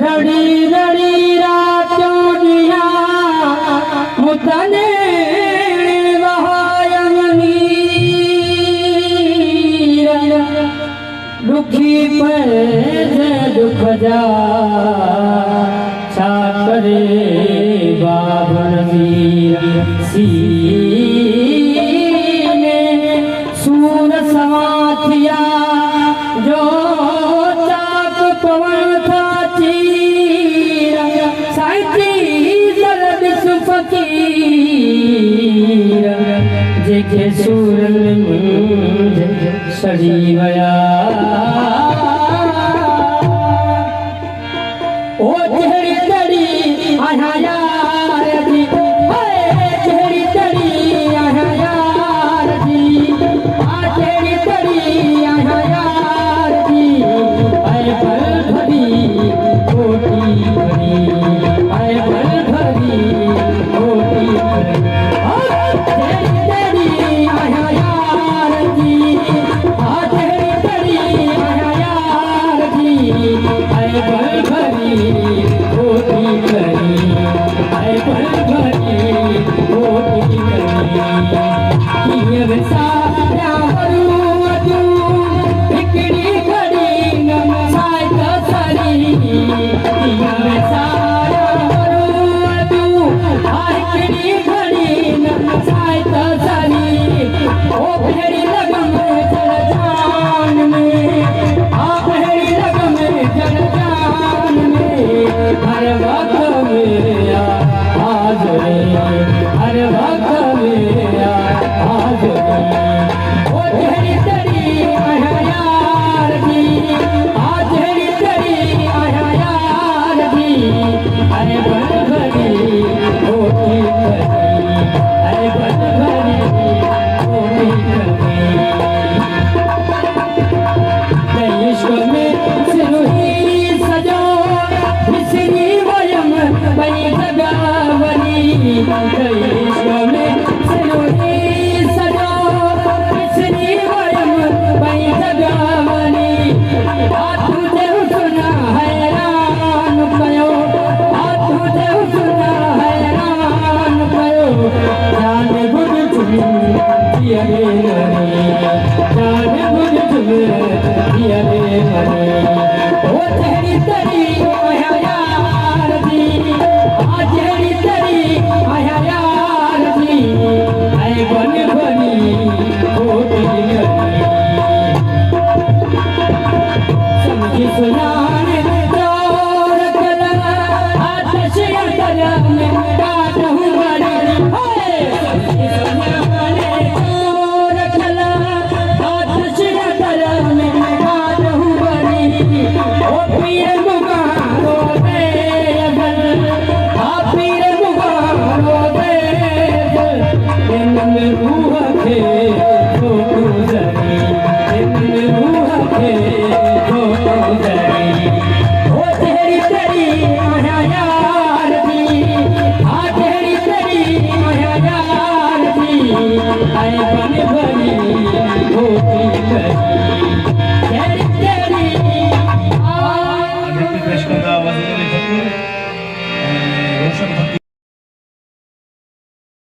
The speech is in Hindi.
रड़ी रड़ी रातों दिया मुतने दुखी पर दुख जा करे बाबन वीर सीने सूर समाथिया जो चाप पवन था चीर साइती जरद सुफकीर जेके सूरन सड़ी गया ओ तेरी तड़ी आया यार जी तेरी तड़ी आया यार जी तेरी तड़ी आया यार जी आए भल भरी कोटी भरी आए भल भरी कोटी भरी तेरी तड़ी आया यार जी तेरी तड़ी आया यार जी आए भल भरी कोटी करी आए भल भरी कोटी करी ये सारा वरू इकड़ी घड़ी नम साय कसरी ये सारा वरू इकड़ी घड़ी नम साय कसरी ओ भेड़ी लगम जल जान में आ भेड़ी लगम जल जान में हर वक्त में